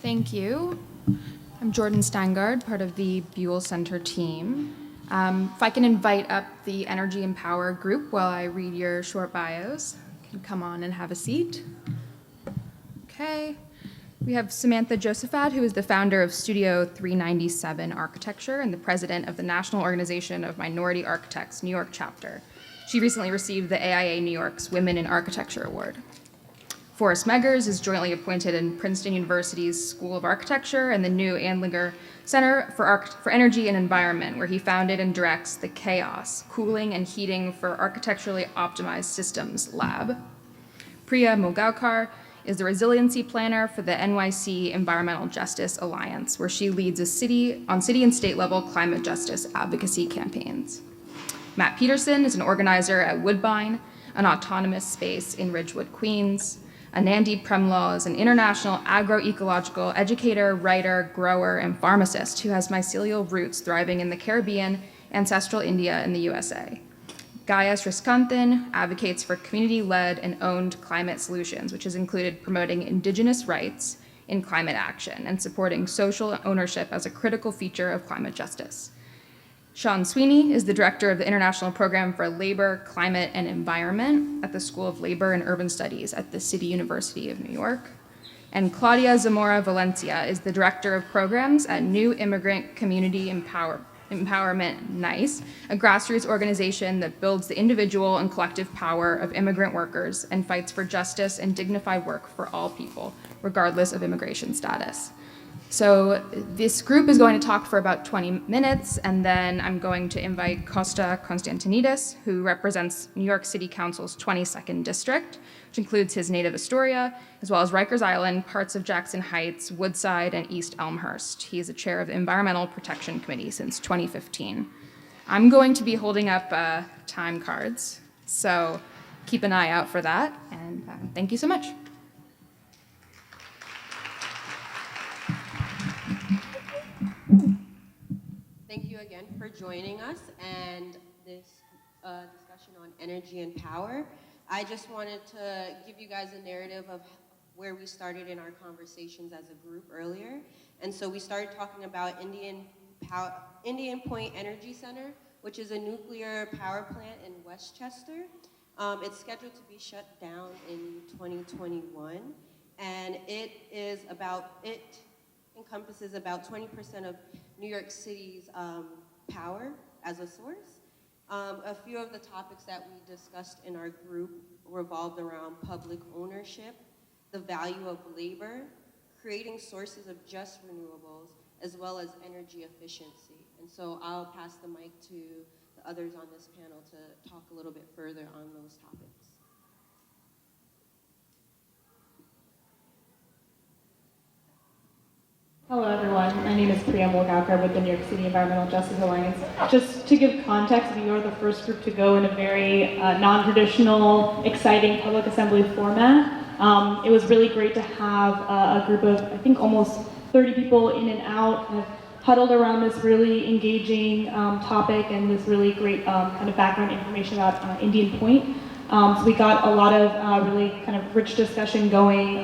Thank you. I'm Jordan Steingard, part of the Buell Center team. If I can invite up the Energy and Power group while I read your short bios, you can come on and have a seat. Okay. We have Samantha Josaphat, who is the founder of Studio 397 Architecture and the president of the National Organization of Minority Architects New York chapter. She recently received the AIA New York's Women in Architecture Award. Forrest Meggers is jointly appointed in Princeton University's School of Architecture and the new Andlinger Center for Energy and Environment, where he founded and directs the CHAOS, Cooling and Heating for Architecturally Optimized Systems Lab. Priya Mulgaonkar is the resiliency planner for the NYC Environmental Justice Alliance, where she leads city and state level climate justice advocacy campaigns. Matt Peterson is an organizer at Woodbine, an autonomous space in Ridgewood, Queens. Anandi Premlall is an international agroecological educator, writer, grower, and pharmacist who has mycelial roots thriving in the Caribbean, ancestral India, and the USA. Gaya Sriskanthan advocates for community-led and owned climate solutions, which has included promoting indigenous rights in climate action and supporting social ownership as a critical feature of climate justice. Sweeney is the director of the International Program for Labor, Climate, and Environment at the School of Labor and Urban Studies at the City University of New York. And Claudia Zamora Valencia is the director of programs at New Immigrant Community Empowerment NICE, a grassroots organization that builds the individual and collective power of immigrant workers and fights for justice and dignified work for all people, regardless of immigration status. So this group is going to talk for about 20 minutes, and then I'm going to invite Costa Constantinides, who represents New York City Council's 22nd district, which includes his native Astoria, as well as Rikers Island, parts of Jackson Heights, Woodside, and East Elmhurst. He is the chair of the Environmental Protection Committee since 2015. I'm going to be holding up time cards, so keep an eye out for that, and thank you so much. Thank you again for joining us and this discussion on energy and power. I just wanted to give you guys a narrative of where we started in our conversations as a group earlier. And so we started talking about Indian Point Energy Center, which is a nuclear power plant in Westchester. It's scheduled to be shut down in 2021, and it encompasses about 20% of New York City's power as a source. A few of the topics that we discussed in our group revolved around public ownership, the value of labor, creating sources of just renewables, as well as energy efficiency. And so I'll pass the mic to the others on this panel to talk a little bit further on those topics. Hello everyone, my name is Priya Mulgaonkar with the New York City Environmental Justice Alliance. Just to give context, we are the first group to go in a very non-traditional, exciting public assembly format. It was really great to have a group of, I think, almost 30 people in and out, kind of huddled around this really engaging topic and this really great kind of background information about Indian Point. So we got a lot of really kind of rich discussion going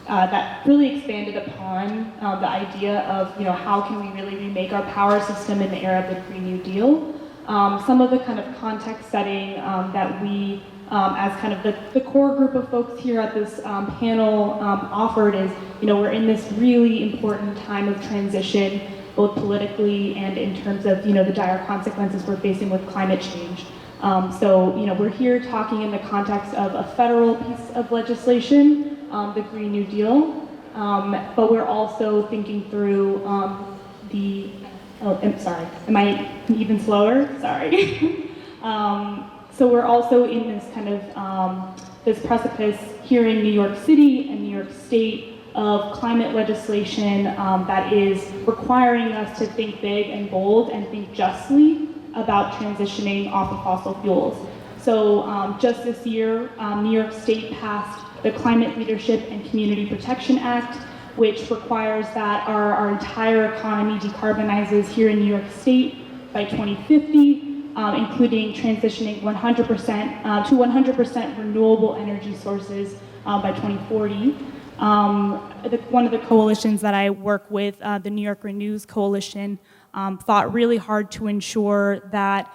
that really expanded upon the idea of, how can we really remake our power system in the era of the Green New Deal. Some of the kind of context setting that we, as kind of the core group of folks here at this panel offered is, we're in this really important time of transition, both politically and in terms of, the dire consequences we're facing with climate change. So, we're here talking in the context of a federal piece of legislation, the Green New Deal, but we're also thinking through I'm sorry, am I even slower? Sorry. So we're also in this kind of, this precipice here in New York City and New York State of climate legislation that is requiring us to think big and bold and think justly about transitioning off of fossil fuels. So just this year, New York State passed the Climate Leadership and Community Protection Act, which requires that our entire economy decarbonizes here in New York State by 2050, including transitioning 100% to 100% renewable energy sources by 2040. One of the coalitions that I work with, the New York Renews Coalition, fought really hard to ensure that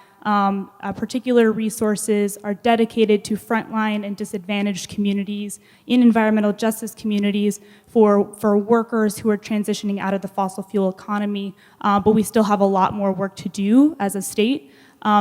particular resources are dedicated to frontline and disadvantaged communities in environmental justice communities for workers who are transitioning out of the fossil fuel economy, but we still have a lot more work to do as a state.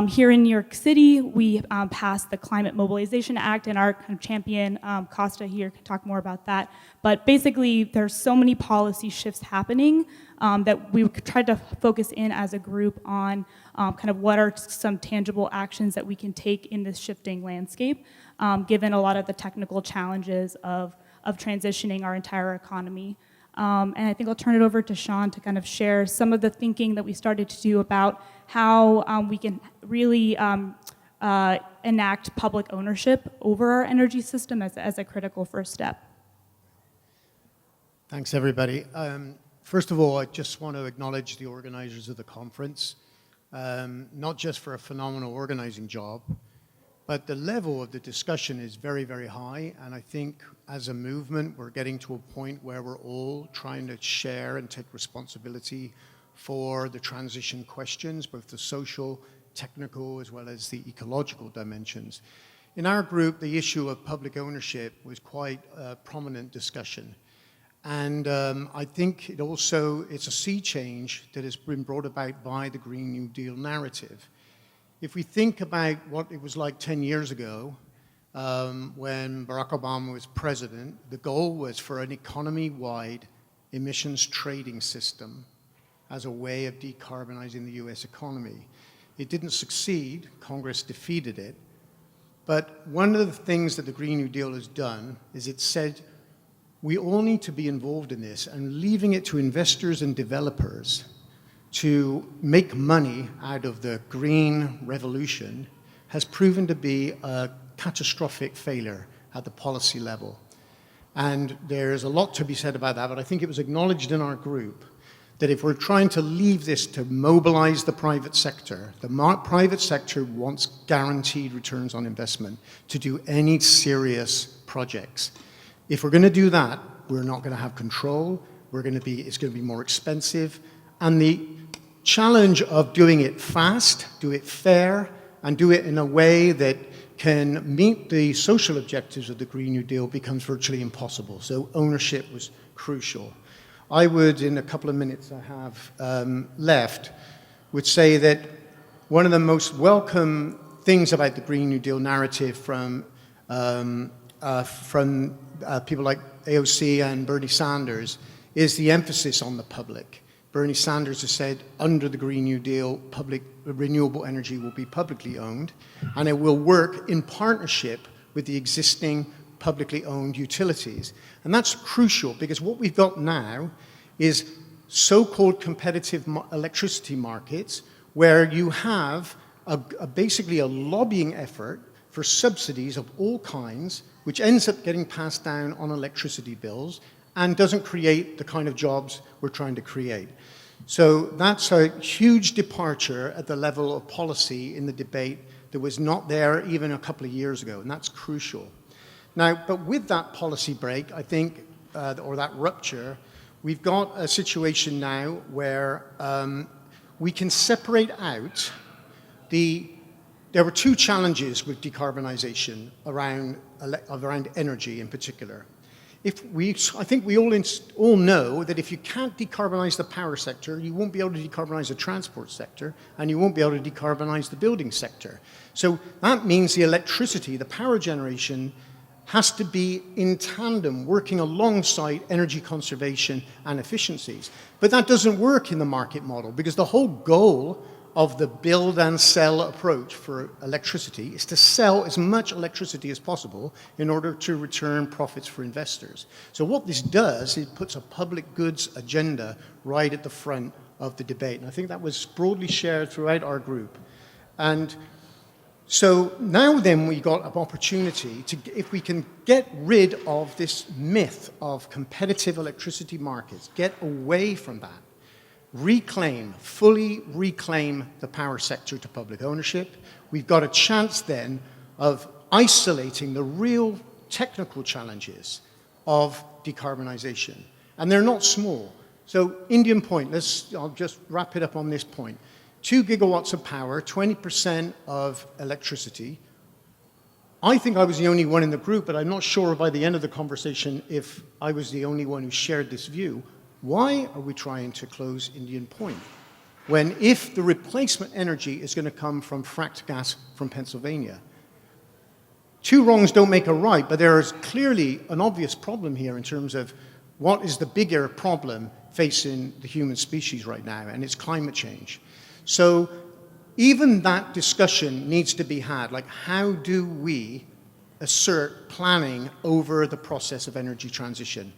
Here in New York City, we passed the Climate Mobilization Act, and our kind of champion, Costa here, can talk more about that. But basically, there's so many policy shifts happening that we tried to focus in as a group on kind of what are some tangible actions that we can take in this shifting landscape, given a lot of the technical challenges of transitioning our entire economy. And I think I'll turn it over to Sean to kind of share some of the thinking that we started to do about how we can really enact public ownership over our energy system as a critical first step. Thanks, everybody. First of all, I just want to acknowledge the organizers of the conference, not just for a phenomenal organizing job, but the level of the discussion is very, very high, and I think as a movement, we're getting to a point where we're all trying to share and take responsibility for the transition questions, both the social, technical, as well as the ecological dimensions. In our group, the issue of public ownership was quite a prominent discussion. And I think it's a sea change that has been brought about by the Green New Deal narrative. If we think about what it was like 10 years ago, when Barack Obama was president, the goal was for an economy-wide emissions trading system as a way of decarbonizing the US economy. It didn't succeed, Congress defeated it, but one of the things that the Green New Deal has done is it said, we all need to be involved in this, and leaving it to investors and developers to make money out of the green revolution has proven to be a catastrophic failure at the policy level. And there's a lot to be said about that, but I think it was acknowledged in our group that if we're trying to leave this to mobilize the private sector wants guaranteed returns on investment to do any serious projects. If we're going to do that, we're not going to have control. It's going to be more expensive. And the challenge of doing it fast, do it fair, and do it in a way that can meet the social objectives of the Green New Deal becomes virtually impossible. So ownership was crucial. I would, in a couple of minutes I have left, would say that one of the most welcome things about the Green New Deal narrative from people like AOC and Bernie Sanders is the emphasis on the public. Bernie Sanders has said under the Green New Deal, renewable energy will be publicly owned, and it will work in partnership with the existing publicly owned utilities. And that's crucial because what we've got now is so-called competitive electricity markets where you have basically a lobbying effort for subsidies of all kinds, which ends up getting passed down on electricity bills and doesn't create the kind of jobs we're trying to create. So that's a huge departure at the level of policy in the debate that was not there even a couple of years ago, and that's crucial. Now, but with that policy break, I think, or that rupture, we've got a situation now where we can separate out there were two challenges with decarbonization around energy in particular. I think we all know that if you can't decarbonize the power sector, you won't be able to decarbonize the transport sector, and you won't be able to decarbonize the building sector. So that means the electricity, the power generation, has to be in tandem, working alongside energy conservation and efficiencies. But that doesn't work in the market model because the whole goal of the build and sell approach for electricity is to sell as much electricity as possible in order to return profits for investors. So what this does, it puts a public goods agenda right at the front of the debate. And I think that was broadly shared throughout our group. And so now then we got an opportunity to, if we can get rid of this myth of competitive electricity markets, get away from that, fully reclaim the power sector to public ownership, we've got a chance then of isolating the real technical challenges of decarbonization. And they're not small. So Indian Point, I'll just wrap it up on this point. 2 gigawatts of power, 20% of electricity. I think I was the only one in the group, but I'm not sure by the end of the conversation if I was the only one who shared this view. Why are we trying to close Indian Point? When if the replacement energy is going to come from fracked gas from Pennsylvania. 2 wrongs don't make a right, but there is clearly an obvious problem here in terms of what is the bigger problem facing the human species right now, and it's climate change. So even that discussion needs to be had, like how do we assert planning over the process of energy transition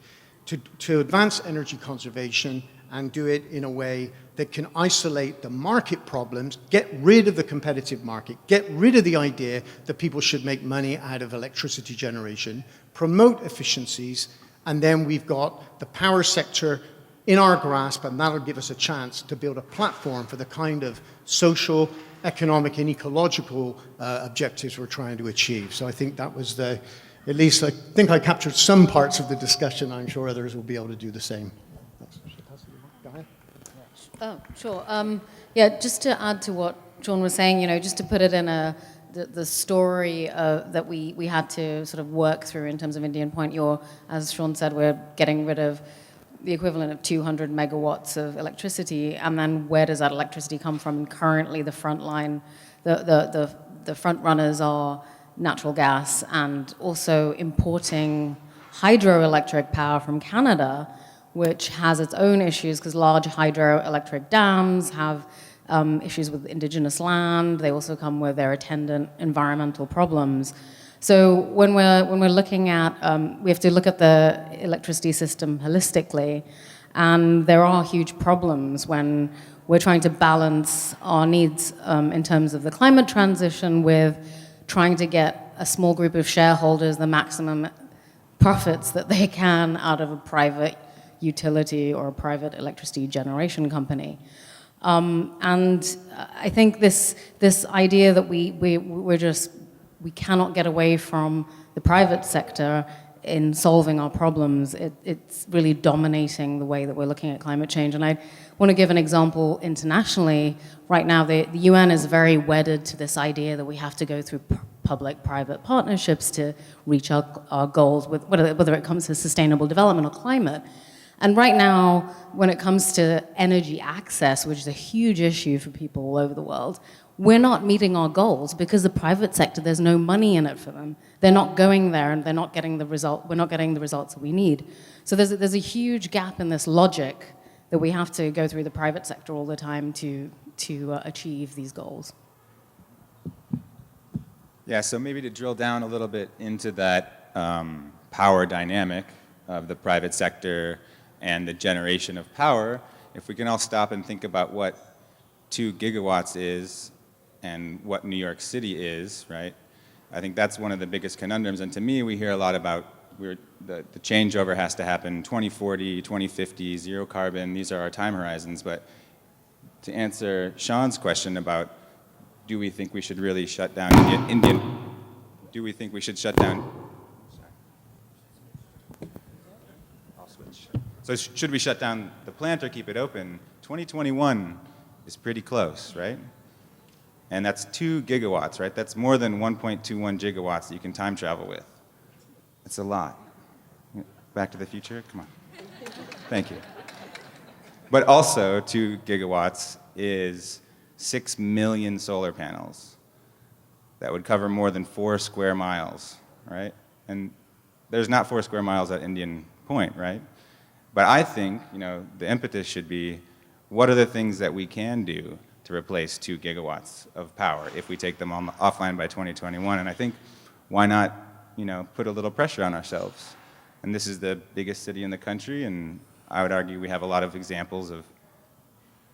to advance energy conservation and do it in a way that can isolate the market problems, get rid of the competitive market, get rid of the idea that people should make money out of electricity generation, promote efficiencies, and then we've got the power sector in our grasp, and that'll give us a chance to build a platform for the kind of social, economic, and ecological objectives we're trying to achieve. So I think that was at least I think I captured some parts of the discussion. I'm sure others will be able to do the same. Gaya? Oh, sure. Yeah, just to add to what Sean was saying, just to put it in the story that we had to sort of work through in terms of Indian Point. As Sean said, we're getting rid of the equivalent of 200 megawatts of electricity, and then where does that electricity come from? And currently, the front line, the front runners are natural gas and also importing hydroelectric power from Canada, which has its own issues because large hydroelectric dams have issues with indigenous land. They also come with their attendant environmental problems. So when we're looking at, we have to look at the electricity system holistically, and there are huge problems when we're trying to balance our needs in terms of the climate transition with trying to get a small group of shareholders the maximum profits that they can out of a private utility or a private electricity generation company. And I think this idea that we cannot get away from the private sector in solving our problems, it's really dominating the way that we're looking at climate change. And I want to give an example internationally. Right now, the UN is very wedded to this idea that we have to go through public-private partnerships to reach our goals, whether it comes to sustainable development or climate. And right now, when it comes to energy access, which is a huge issue for people all over the world, we're not meeting our goals because the private sector, there's no money in it for them. They're not going there and they're not getting the result. We're not getting the results that we need. So there's a huge gap in this logic that we have to go through the private sector all the time to achieve these goals. Yeah, so maybe to drill down a little bit into that power dynamic of the private sector and the generation of power, if we can all stop and think about what 2 gigawatts is and what New York City is, right? I think that's one of the biggest conundrums. And to me, we hear a lot about the changeover has to happen 2040, 2050, zero carbon. These are our time horizons. But to answer Sean's question about do we think we should really shut down do we think we should shut down? I'll switch. So should we shut down the plant or keep it open? 2021 is pretty close, right? And that's 2 gigawatts, right? That's more than 1.21 gigawatts that you can time travel with. It's a lot. Back to the Future, come on. Thank you. But also 2 gigawatts is 6 million solar panels that would cover more than 4 square miles, right? And there's not 4 square miles at Indian Point, right? But I think, the impetus should be, what are the things that we can do to replace 2 gigawatts of power if we take them offline by 2021? And I think, why not, put a little pressure on ourselves? And this is the biggest city in the country, and I would argue we have a lot of examples of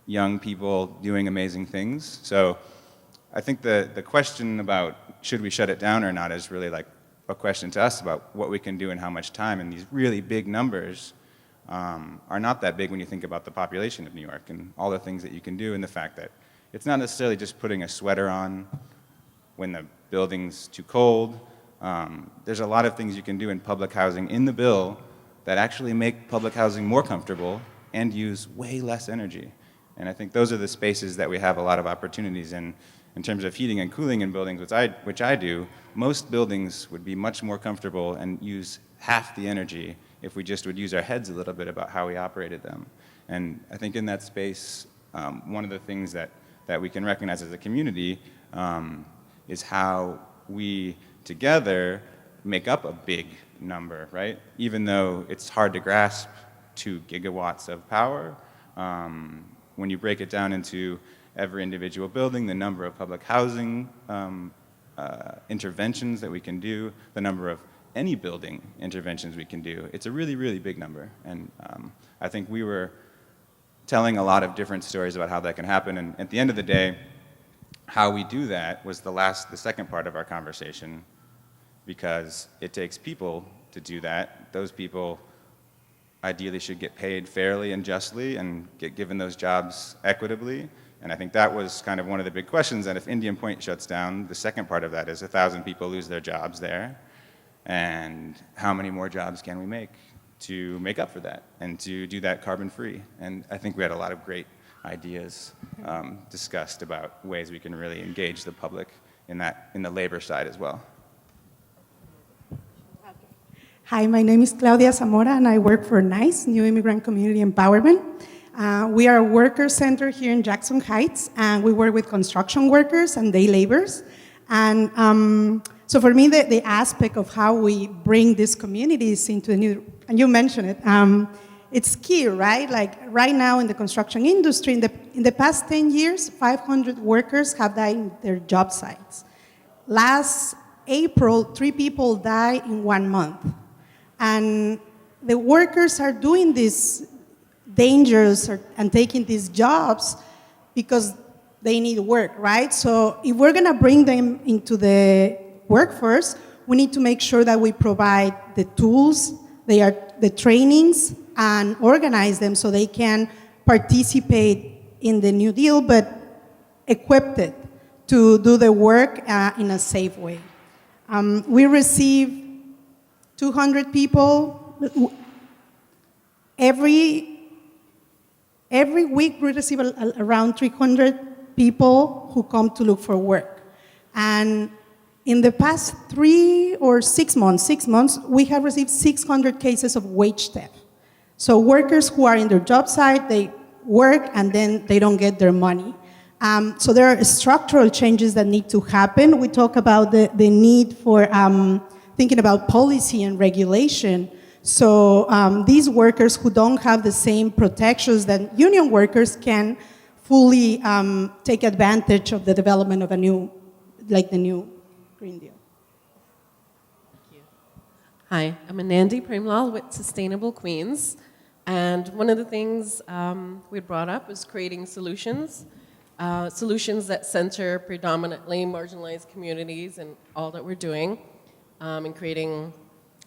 young people doing amazing things. So I think the question about should we shut it down or not is really like a question to us about what we can do in how much time, and these really big numbers are not that big when you think about the population of New York and all the things that you can do, and the fact that it's not necessarily just putting a sweater on when the building's too cold. There's a lot of things you can do in public housing in the bill that actually make public housing more comfortable and use way less energy. And I think those are the spaces that we have a lot of opportunities in terms of heating and cooling in buildings, which I do. Most buildings would be much more comfortable and use half the energy if we just would use our heads a little bit about how we operated them. And I think in that space, one of the things that we can recognize as a community is how we together make up a big number, right? Even though it's hard to grasp 2 gigawatts of power, when you break it down into every individual building, the number of public housing interventions that we can do, the number of any building interventions we can do, it's a really, really big number. And I think we were telling a lot of different stories about how that can happen. And at the end of the day, how we do that was the second part of our conversation, because it takes people to do that. Those people ideally should get paid fairly and justly and get given those jobs equitably. And I think that was kind of one of the big questions, that if Indian Point shuts down, the second part of that is 1,000 people lose their jobs there. And how many more jobs can we make to make up for that and to do that carbon-free? And I think we had a lot of great ideas discussed about ways we can really engage the public in the labor side as well. Hi, my name is Claudia Zamora, and I work for NICE, New Immigrant Community Empowerment. We are a worker center here in Jackson Heights, and we work with construction workers and day laborers. And so for me, the aspect of how we bring these communities into a new, and you mentioned it, it's key, right? Like right now in the construction industry, in the past 10 years, 500 workers have died in their job sites. Last April, 3 people died in 1 month. And the workers are doing these dangers and taking these jobs because they need work, right? So if we're gonna bring them into the workforce, we need to make sure that we provide the tools, the trainings, and organize them so they can participate in the New Deal, but equipped it to do the work in a safe way. We receive 200 people. Every week we receive around 300 people who come to look for work. And in the past 3 or 6 months, we have received 600 cases of wage theft. So workers who are in their job site, they work and then they don't get their money. So there are structural changes that need to happen. We talk about the need for thinking about policy and regulation. So these workers who don't have the same protections that union workers can fully take advantage of the development of the new Green Deal. Thank you. Hi, I'm Anandi, Premlall with Sustainable Queens. And one of the things we brought up was creating solutions that center predominantly marginalized communities and all that we're doing, and creating,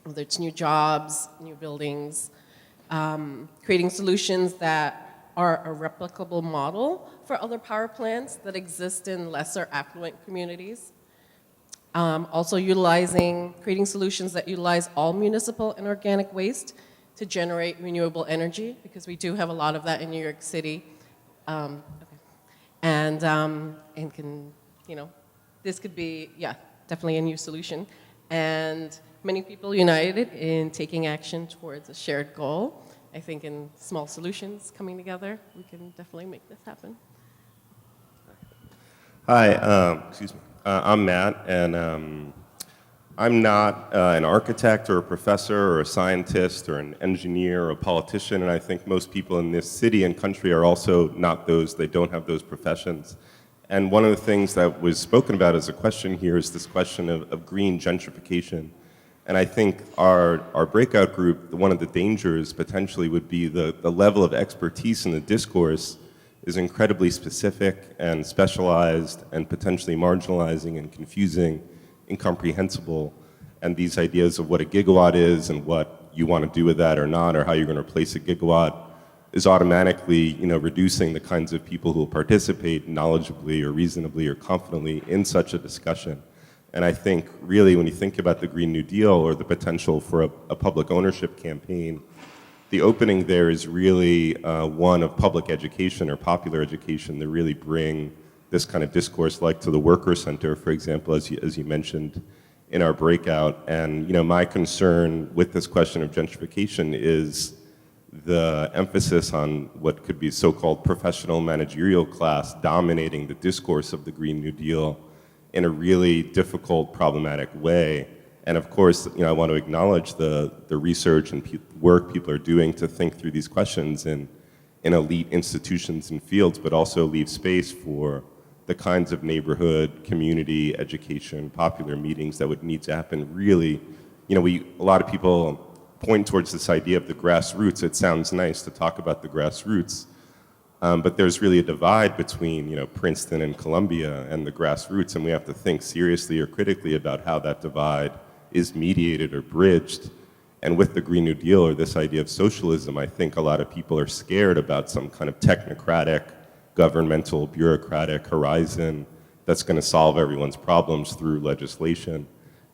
whether it's new jobs, new buildings, creating solutions that are a replicable model for other power plants that exist in lesser affluent communities. Also creating solutions that utilize all municipal and organic waste to generate renewable energy, because we do have a lot of that in New York City. And can, this could be, definitely a new solution. And many people united in taking action towards a shared goal. I think in small solutions coming together, we can definitely make this happen. Hi, I'm Matt, and I'm not an architect or a professor or a scientist or an engineer or a politician, and I think most people in this city and country are also not those. They don't have those professions. And one of the things that was spoken about as a question here is this question of green gentrification. And I think our breakout group, one of the dangers potentially would be the level of expertise in the discourse is incredibly specific and specialized and potentially marginalizing and confusing, incomprehensible. And these ideas of what a gigawatt is and what you want to do with that or not, or how you're going to replace a gigawatt, is automatically, reducing the kinds of people who will participate knowledgeably or reasonably or confidently in such a discussion. And I think really when you think about the Green New Deal or the potential for a public ownership campaign, the opening there is really one of public education or popular education to really bring this kind of discourse like to the worker center, for example, as you mentioned in our breakout. And my concern with this question of gentrification is the emphasis on what could be so-called professional managerial class dominating the discourse of the Green New Deal in a really difficult, problematic way. And of course, I want to acknowledge the research and work people are doing to think through these questions in elite institutions and fields, but also leave space for the kinds of neighborhood, community, education, popular meetings that would need to happen really. A lot of people point towards this idea of the grassroots. It sounds nice to talk about the grassroots, but there's really a divide between Princeton and Columbia and the grassroots, and we have to think seriously or critically about how that divide is mediated or bridged. And with the Green New Deal or this idea of socialism, I think a lot of people are scared about some kind of technocratic, governmental, bureaucratic horizon that's going to solve everyone's problems through legislation.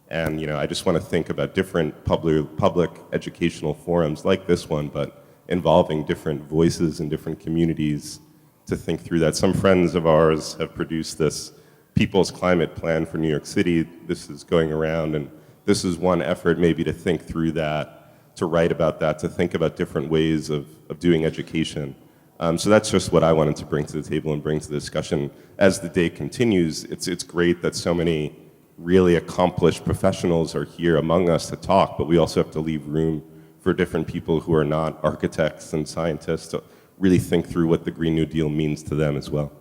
And I just want to think about different public educational forums like this one, but involving different voices and different communities to think through that. Some friends of ours have produced this People's Climate Plan for New York City. This is going around, and this is one effort maybe to think through that, to write about that, to think about different ways of doing education. So that's just what I wanted to bring to the table and bring to the discussion. As the day continues, it's great that so many really accomplished professionals are here among us to talk, but we also have to leave room for different people who are not architects and scientists to really think through what the Green New Deal means to them as well.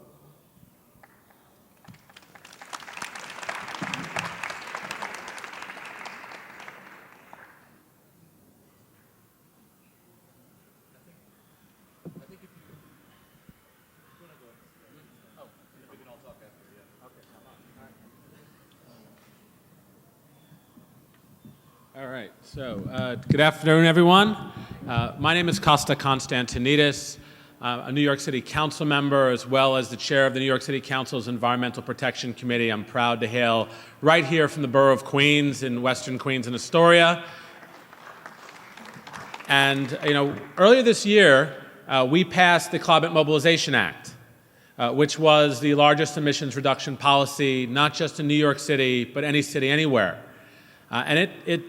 All right, so good afternoon, everyone. My name is Costa Constantinides. A New York City Council member, as well as the chair of the New York City Council's Environmental Protection Committee. I'm proud to hail right here from the borough of Queens in Western Queens and Astoria. And earlier this year, we passed the Climate Mobilization Act, which was the largest emissions reduction policy, not just in New York City, but any city anywhere. And it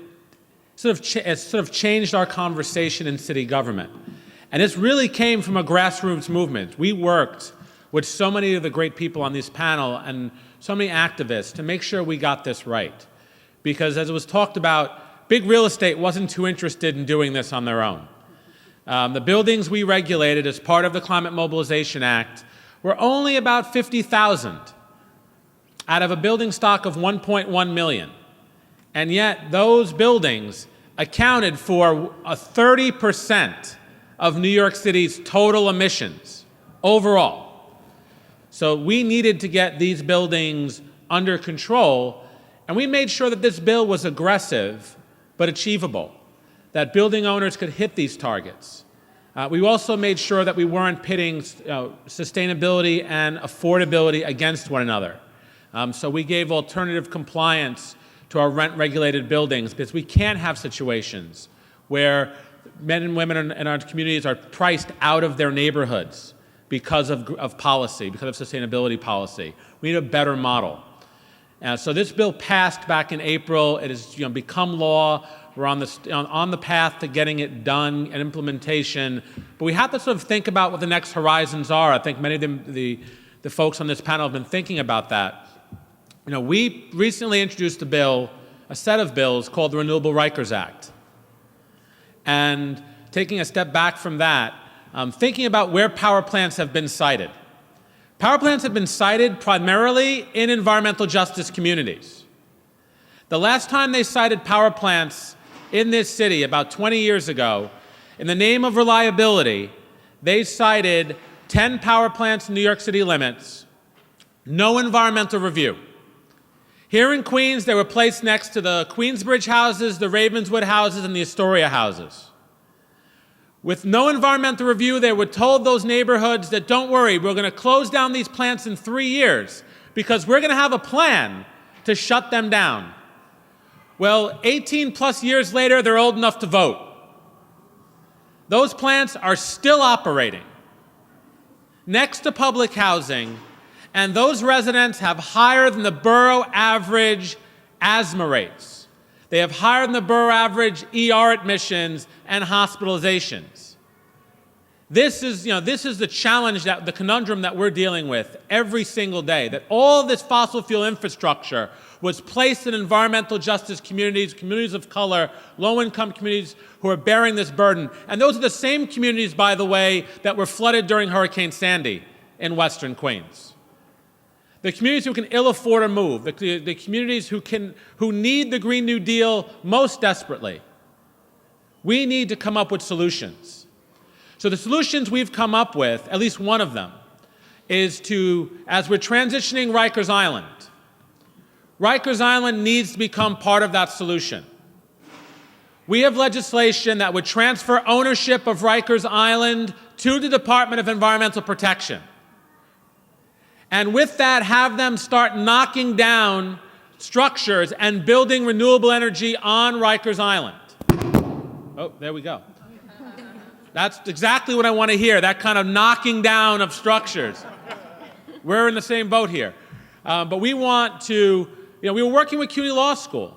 sort of changed our conversation in city government. And this really came from a grassroots movement. We worked with so many of the great people on this panel and so many activists to make sure we got this right. Because as it was talked about, big real estate wasn't too interested in doing this on their own. The buildings we regulated as part of the Climate Mobilization Act were only about 50,000 out of a building stock of 1.1 million. And yet those buildings accounted for 30% of New York City's total emissions overall. So we needed to get these buildings under control, and we made sure that this bill was aggressive but achievable, that building owners could hit these targets. We also made sure that we weren't pitting sustainability and affordability against one another. So we gave alternative compliance to our rent-regulated buildings, because we can't have situations where men and women in our communities are priced out of their neighborhoods because of policy, because of sustainability policy. We need a better model. So this bill passed back in April. It has become law. We're on the path to getting it done and implementation. But we have to sort of think about what the next horizons are. I think many of the folks on this panel have been thinking about that. We recently introduced a set of bills called the Renewable Rikers Act. And taking a step back from that, thinking about where power plants have been sited. Power plants have been sited primarily in environmental justice communities. The last time they sited power plants in this city, about 20 years ago, in the name of reliability, they sited 10 power plants in New York City limits, no environmental review. Here in Queens, they were placed next to the Queensbridge houses, the Ravenswood houses, and the Astoria houses. With no environmental review, they were told those neighborhoods that, don't worry, we're going to close down these plants in 3 years because we're going to have a plan to shut them down. Well, 18 plus years later, they're old enough to vote. Those plants are still operating next to public housing, and those residents have higher than the borough average asthma rates. They have higher than the borough average ER admissions and hospitalizations. This is the challenge, the conundrum that we're dealing with every single day, that all this fossil fuel infrastructure was placed in environmental justice communities, communities of color, low-income communities who are bearing this burden. And those are the same communities, by the way, that were flooded during Hurricane Sandy in western Queens. The communities who can ill afford to move, the communities who need the Green New Deal most desperately. We need to come up with solutions. So the solutions we've come up with, at least one of them, is to, as we're transitioning Rikers Island needs to become part of that solution. We have legislation that would transfer ownership of Rikers Island to the Department of Environmental Protection. And with that, have them start knocking down structures and building renewable energy on Rikers Island. Oh, there we go. That's exactly what I want to hear, that kind of knocking down of structures. We're in the same boat here. But we want to, we were working with CUNY Law School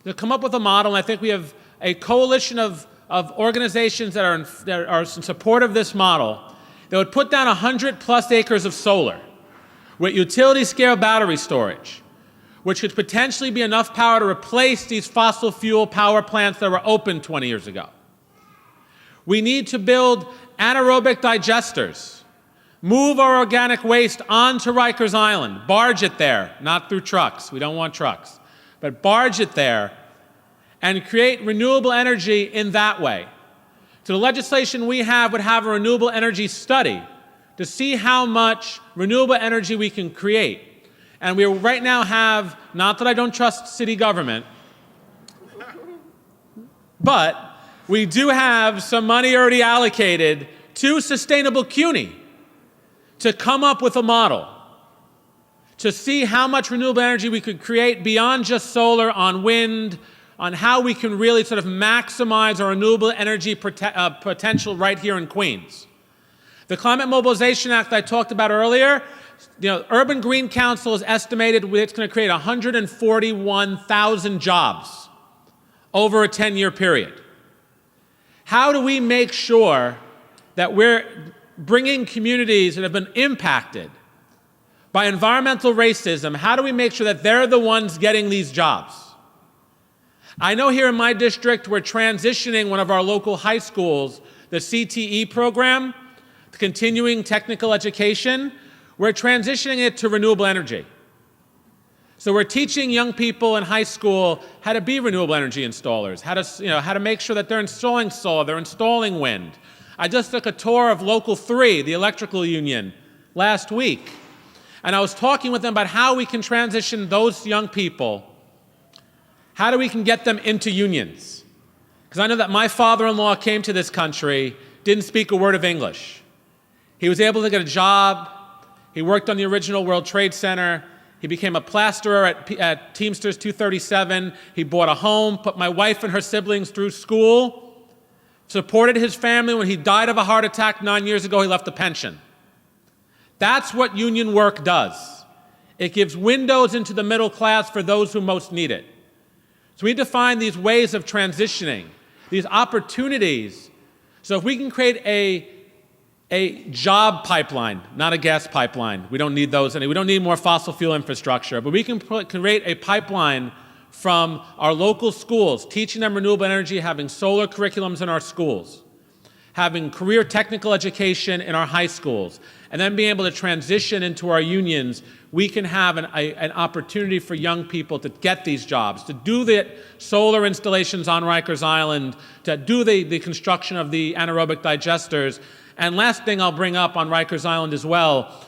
to come up with a model, and I think we have a coalition of organizations that are in support of this model that would put down 100 plus acres of solar with utility scale battery storage, which could potentially be enough power to replace these fossil fuel power plants that were open 20 years ago. We need to build anaerobic digesters, move our organic waste onto Rikers Island, barge it there, not through trucks, we don't want trucks, but barge it there and create renewable energy in that way. So the legislation we have would have a renewable energy study to see how much renewable energy we can create. And we right now have, not that I don't trust city government, but we do have some money already allocated to Sustainable CUNY to come up with a model to see how much renewable energy we could create beyond just solar, on wind, on how we can really sort of maximize our renewable energy potential right here in Queens. The Climate Mobilization Act I talked about earlier, Urban Green Council has estimated it's going to create 141,000 jobs over a 10-year period. How do we make sure that we're bringing communities that have been impacted by environmental racism, how do we make sure that they're the ones getting these jobs? I know here in my district, we're transitioning one of our local high schools, the CTE program, the continuing technical education, we're transitioning it to renewable energy. So we're teaching young people in high school how to be renewable energy installers, how to make sure that they're installing solar, they're installing wind. I just took a tour of Local 3, the electrical union, last week, and I was talking with them about how we can transition those young people, how do we can get them into unions? Because I know that my father-in-law came to this country, didn't speak a word of English. He was able to get a job, he worked on the original World Trade Center, he became a plasterer at Teamsters 237. He bought a home, put my wife and her siblings through school, supported his family. When he died of a heart attack 9 years ago, he left a pension. That's what union work does. It gives windows into the middle class for those who most need it. So we define these ways of transitioning, these opportunities. So if we can create a job pipeline, not a gas pipeline. We don't need those. We don't need more fossil fuel infrastructure. But we can create a pipeline from our local schools, teaching them renewable energy, having solar curriculums in our schools, having career technical education in our high schools, and then being able to transition into our unions. We can have an opportunity for young people to get these jobs, to do the solar installations on Rikers Island, to do the construction of the anaerobic digesters. And last thing I'll bring up on Rikers Island as well,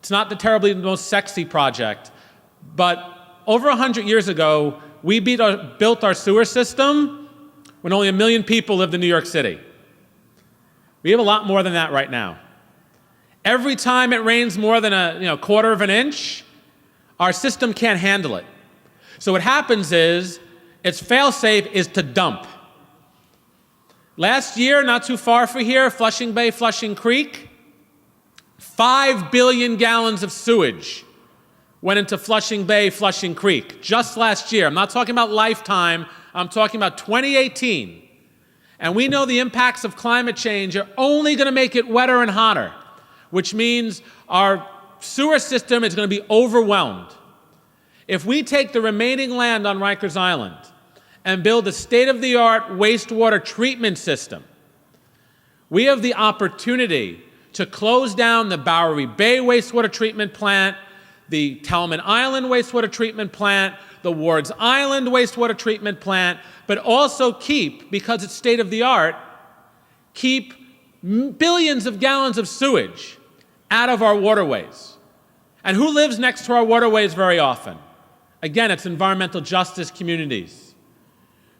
it's not the most sexy project, but over 100 years ago, we built our sewer system when only 1 million people lived in New York City. We have a lot more than that right now. Every time it rains more than a quarter of an inch, Our system can't handle it. So what happens is, its fail-safe is to dump. Last year, not too far from here, Flushing Bay, Flushing Creek, 5 billion gallons of sewage went into Flushing Bay, Flushing Creek, just last year. I'm not talking about lifetime, I'm talking about 2018. And we know the impacts of climate change are only going to make it wetter and hotter, which means our sewer system is going to be overwhelmed. If we take the remaining land on Rikers Island and build a state-of-the-art wastewater treatment system, we have the opportunity to close down the Bowery Bay wastewater treatment plant, the Talman Island wastewater treatment plant, the Wards Island wastewater treatment plant, but also keep, because it's state-of-the-art, keep billions of gallons of sewage out of our waterways. And who lives next to our waterways very often? Again, it's environmental justice communities.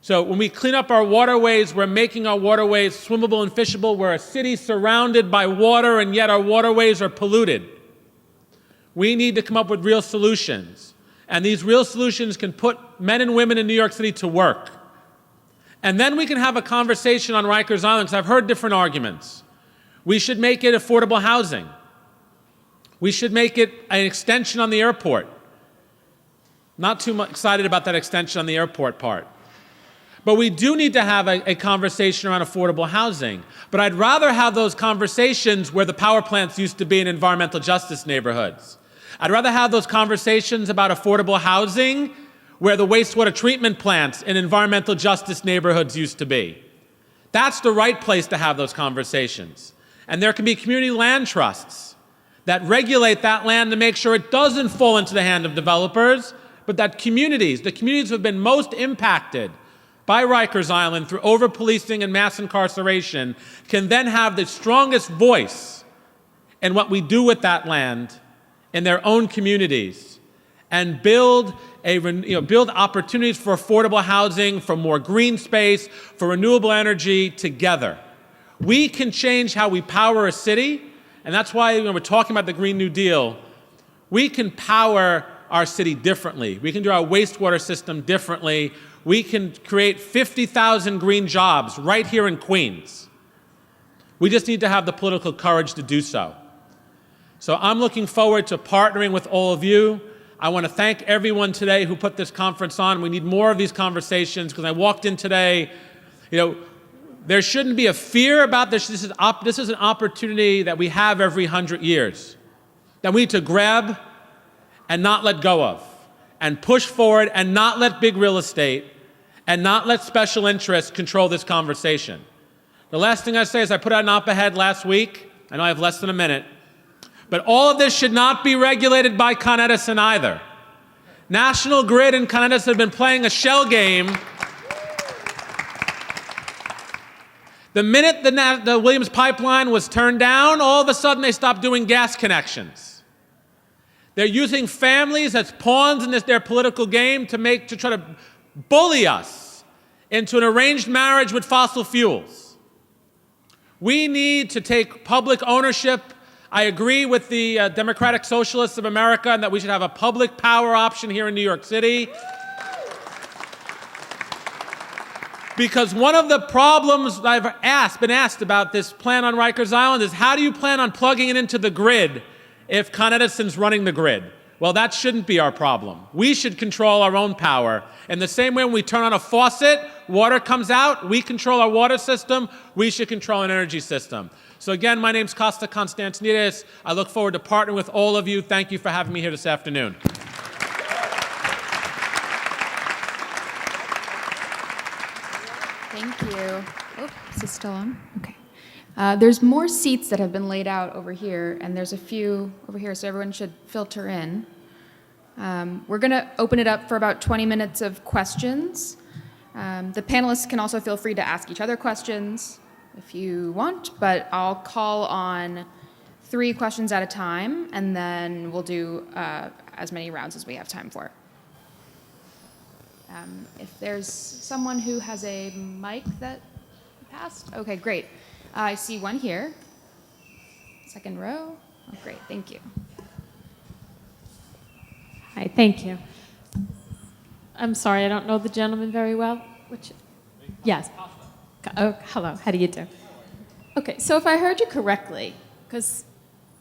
So when we clean up our waterways, we're making our waterways swimmable and fishable. We're a city surrounded by water, and yet our waterways are polluted. We need to come up with real solutions. And these real solutions can put men and women in New York City to work. And then we can have a conversation on Rikers Island, because I've heard different arguments. We should make it affordable housing. We should make it an extension on the airport. Not too much excited about that extension on the airport part. But we do need to have a conversation around affordable housing. But I'd rather have those conversations where the power plants used to be in environmental justice neighborhoods. I'd rather have those conversations about affordable housing where the wastewater treatment plants in environmental justice neighborhoods used to be. That's the right place to have those conversations. And there can be community land trusts that regulate that land to make sure it doesn't fall into the hand of developers, but that communities, the communities who have been most impacted by Rikers Island through over-policing and mass incarceration, can then have the strongest voice in what we do with that land in their own communities, and build opportunities for affordable housing, for more green space, for renewable energy together. We can change how we power a city, and that's why when we're talking about the Green New Deal, we can power our city differently. We can do our wastewater system differently. We can create 50,000 green jobs right here in Queens. We just need to have the political courage to do so. So I'm looking forward to partnering with all of you. I want to thank everyone today who put this conference on. We need more of these conversations, because I walked in today, there shouldn't be a fear about this. This is an opportunity that we have every 100 years, that we need to grab and not let go of, and push forward and not let big real estate and not let special interests control this conversation. The last thing I say is I put out an op-ed last week. I know I have less than a minute. But all of this should not be regulated by Con Edison either. National Grid and Con Edison have been playing a shell game. The minute the Williams pipeline was turned down, all of a sudden they stopped doing gas connections. They're using families as pawns in their political game to try to bully us into an arranged marriage with fossil fuels. We need to take public ownership. I agree with the Democratic Socialists of America and that we should have a public power option here in New York City. Because one of the problems I've been asked about this plan on Rikers Island is, how do you plan on plugging it into the grid if Con Edison's running the grid? Well, that shouldn't be our problem. We should control our own power. In the same way when we turn on a faucet, water comes out, we control our water system, we should control an energy system. So again, my name's Costa Constantinides. I look forward to partnering with all of you. Thank you for having me here this afternoon. Thank you. Oh, is this still on? Okay. There's more seats that have been laid out over here, and there's a few over here, so everyone should filter in. We're going to open it up for about 20 minutes of questions. The panelists can also feel free to ask each other questions if you want, but I'll call on 3 questions at a time, and then we'll do as many rounds as we have time for. If there's someone who has a mic that passed, okay, great. I see one here. Second row. Oh, great, thank you. Hi, thank you. I'm sorry, I don't know the gentleman very well. Which, yes. Oh, hello, how do you do? Okay, so if I heard you correctly, because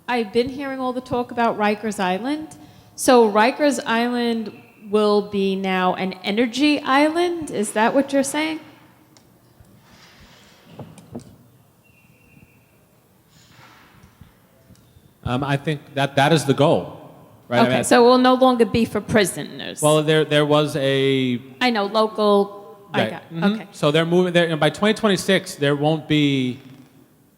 I've been hearing all the talk about Rikers Island, so Rikers Island will be now an energy island? Is that what you're saying? I think that is the goal, right? Okay, so it will no longer be for prisoners. Well, there was a I know, local, I right. got, Mhm. okay. So they're moving there. By 2026, there won't be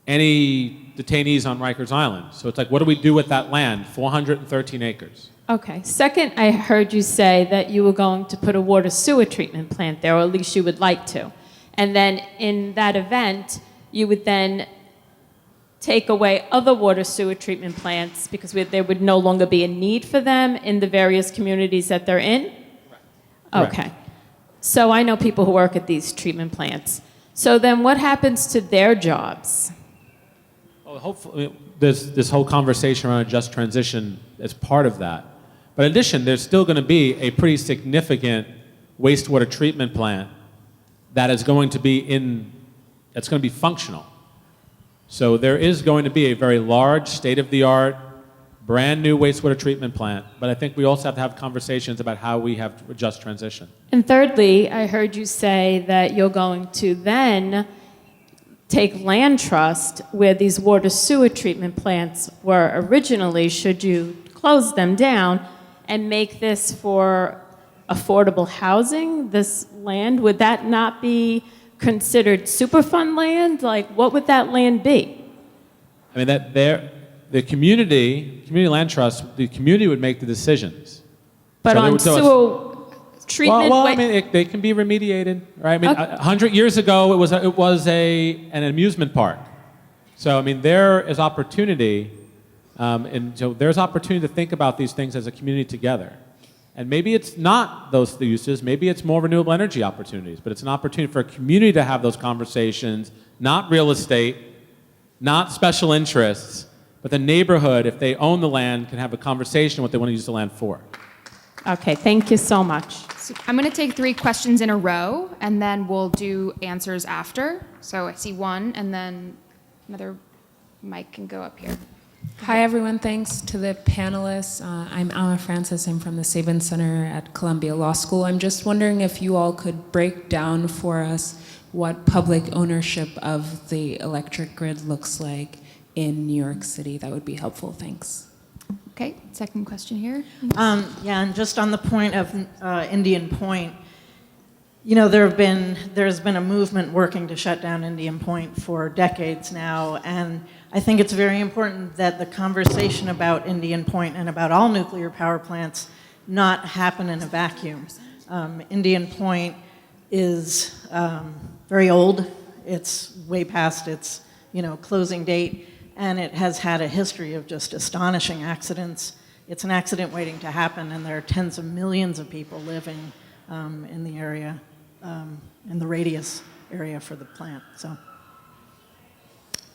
any detainees on Rikers Island. So it's like, what do we do with that land? 413 acres. Okay. Second, I heard you say that you were going to put a water sewer treatment plant there, or at least you would like to. And then in that event, you would then take away other water sewer treatment plants because there would no longer be a need for them in the various communities that they're in? Correct. Okay. So I know people who work at these treatment plants. So then what happens to their jobs? Well, hopefully, there's this whole conversation around a just transition as part of that. But in addition, there's still going to be a pretty significant wastewater treatment plant that is going to be that's going to be functional. So there is going to be a very large, state-of-the-art, brand new wastewater treatment plant. But I think we also have to have conversations about how we have a just transition. And thirdly, I heard you say that you're going to then take land trust where these water sewer treatment plants were originally, should you close them down, and make this for affordable housing, this land. Would that not be considered Superfund land? Like, what would that land be? I mean, the community land trust, the community would make the decisions. But So on sewer treatment... Well, I mean, they can be remediated, right? I mean, Okay. 100 years ago, it was an amusement park. So, I mean, there is opportunity, and so there's opportunity to think about these things as a community together. And maybe it's not those uses, maybe it's more renewable energy opportunities, but it's an opportunity for a community to have those conversations, not real estate, not special interests, but the neighborhood, if they own the land, can have a conversation what they want to use the land for. Okay, thank you so much. So I'm going to take 3 questions in a row, and then we'll do answers after. So I see one, and then another mic can go up here. Hi, everyone. Thanks to the panelists. I'm Alma Francis. I'm from the Sabin Center at Columbia Law School. I'm just wondering if you all could break down for us what public ownership of the electric grid looks like in New York City. That would be helpful. Thanks. Okay, second question here. Yeah, and just on the point of Indian Point, you know, there's been a movement working to shut down Indian Point for decades now, and I think it's very important that the conversation about Indian Point and about all nuclear power plants not happen in a vacuum. Indian Point is very old. It's way past its, closing date, and it has had a history of just astonishing accidents. It's an accident waiting to happen, and there are tens of millions of people living in the area, in the radius area for the plant. So.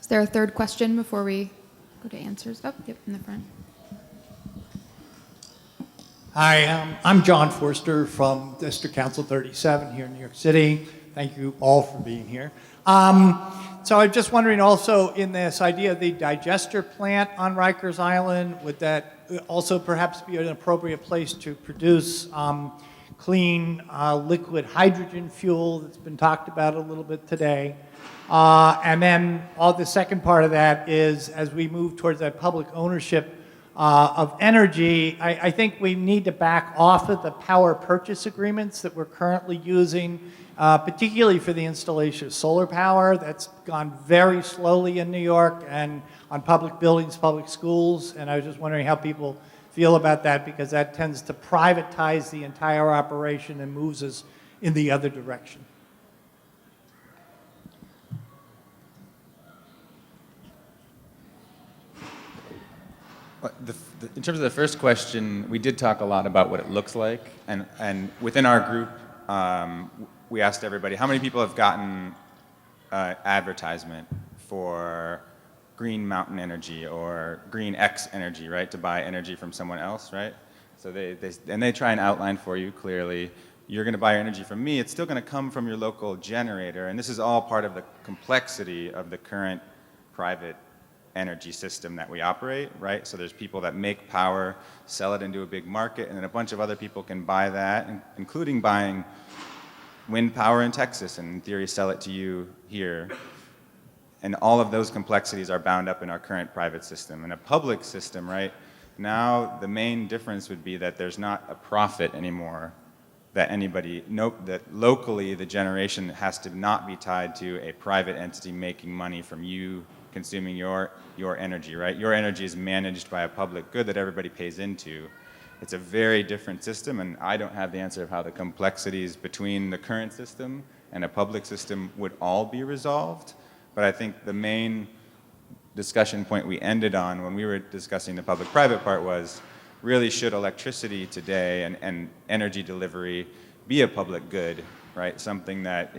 Is there a third question before we go to answers? Oh, yep, in the front. Hi, I'm John Forster from District Council 37 here in New York City. Thank you all for being here. So I'm just wondering also in this idea of the digester plant on Rikers Island, would that also perhaps be an appropriate place to produce clean liquid hydrogen fuel that's been talked about a little bit today? And then the second part of that is as we move towards that public ownership of energy, I think we need to back off of the power purchase agreements that we're currently using, particularly for the installation of solar power. That's gone very slowly in New York and on public buildings, public schools, and I was just wondering how people feel about that, because that tends to privatize the entire operation and moves us in the other direction. In terms of the first question, we did talk a lot about what it looks like, and within our group, we asked everybody, how many people have gotten advertisement for Green Mountain Energy or Green X Energy, right, to buy energy from someone else, right? So they try and outline for you clearly, you're going to buy your energy from me, it's still going to come from your local generator, and this is all part of the complexity of the current private energy system that we operate, right? So there's people that make power, sell it into a big market, and then a bunch of other people can buy that, including buying wind power in Texas, and in theory sell it to you here. And all of those complexities are bound up in our current private system. In a public system, right, now the main difference would be that there's not a profit anymore, that that locally the generation has to not be tied to a private entity making money from you consuming your energy, right? Your energy is managed by a public good that everybody pays into. It's a very different system, and I don't have the answer of how the complexities between the current system and a public system would all be resolved. But I think the main discussion point we ended on when we were discussing the public-private part was, really should electricity today and energy delivery be a public good, right? Something that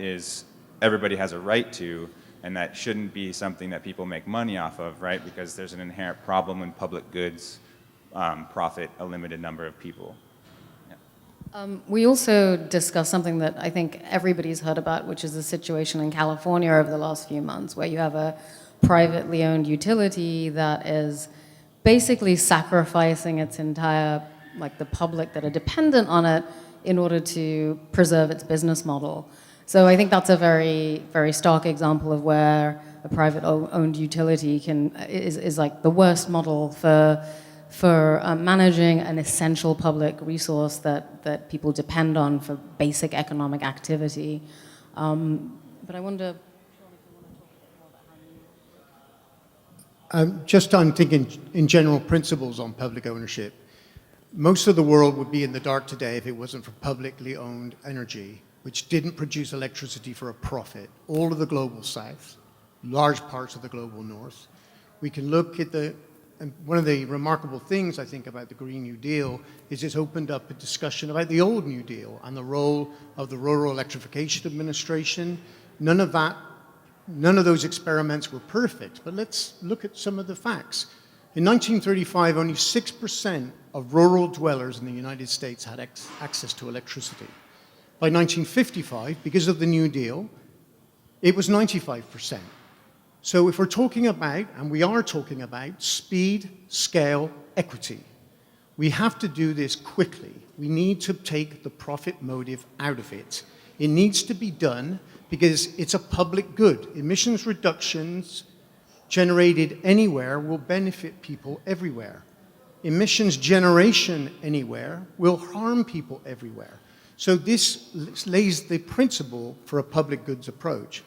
everybody has a right to, and that shouldn't be something that people make money off of, right? Because there's an inherent problem when public goods profit a limited number of people. We also discussed something that I think everybody's heard about, which is the situation in California over the last few months, where you have a privately owned utility that is basically sacrificing its entire, the public that are dependent on it in order to preserve its business model. So I think that's a very, very stark example of where a private owned utility is like the worst model for managing an essential public resource that people depend on for basic economic activity. But I wonder, I'm thinking in general principles on public ownership. Most of the world would be in the dark today if it wasn't for publicly owned energy, which didn't produce electricity for a profit. All of the global south, large parts of the global north. We can look at and one of the remarkable things I think about the Green New Deal is it's opened up a discussion about the old New Deal and the role of the Rural Electrification Administration. None of those experiments were perfect, but let's look at some of the facts. In 1935, only 6% of rural dwellers in the United States had access to electricity. By 1955, because of the New Deal, it was 95%. So if we're talking about, and we are talking about, speed, scale, equity, we have to do this quickly. We need to take the profit motive out of it. It needs to be done because it's a public good. Emissions reductions generated anywhere will benefit people everywhere. Emissions generation anywhere will harm people everywhere. So this lays the principle for a public goods approach.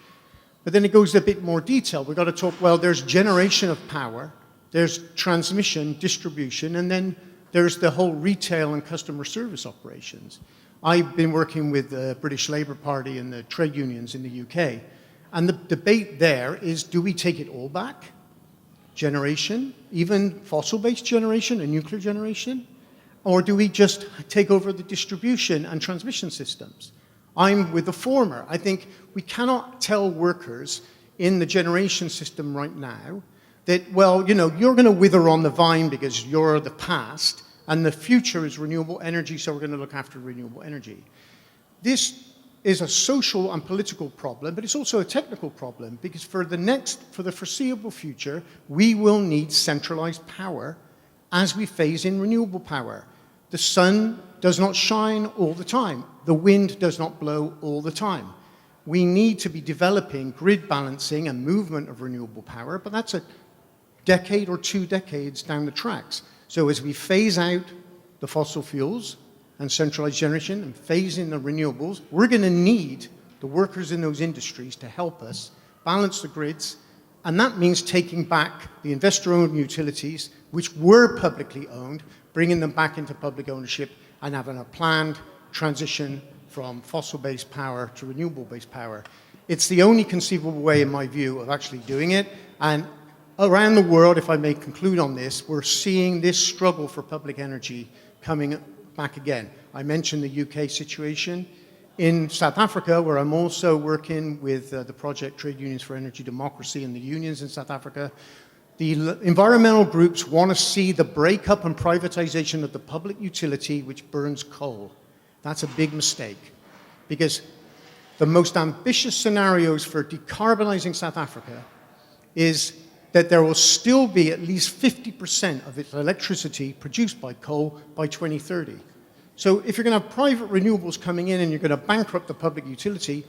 But then it goes a bit more detailed. We've got to talk, well, there's generation of power, there's transmission, distribution, and then there's the whole retail and customer service operations. I've been working with the British Labour Party and the trade unions in the UK, and the debate there is, do we take it all back? Generation, even fossil-based generation and nuclear generation? Or do we just take over the distribution and transmission systems? I'm with the former. I think we cannot tell workers in the generation system right now that, well, you're going to wither on the vine because you're the past, and the future is renewable energy, so we're going to look after renewable energy. This is a social and political problem, but it's also a technical problem, because for the foreseeable future, we will need centralized power as we phase in renewable power. The sun does not shine all the time. The wind does not blow all the time. We need to be developing grid balancing and movement of renewable power, but that's a decade or 2 decades down the tracks. So as we phase out the fossil fuels and centralized generation and phase in the renewables, we're going to need the workers in those industries to help us balance the grids, and that means taking back the investor-owned utilities, which were publicly owned, bringing them back into public ownership and having a planned transition from fossil-based power to renewable-based power. It's the only conceivable way, in my view, of actually doing it. And around the world, if I may conclude on this, we're seeing this struggle for public energy coming back again. I mentioned the UK situation. In South Africa, where I'm also working with the project Trade Unions for Energy Democracy and the unions in South Africa, environmental groups want to see the breakup and privatization of the public utility which burns coal. That's a big mistake, because the most ambitious scenarios for decarbonizing South Africa is that there will still be at least 50% of its electricity produced by coal by 2030. So if you're going to have private renewables coming in and you're going to bankrupt the public utility,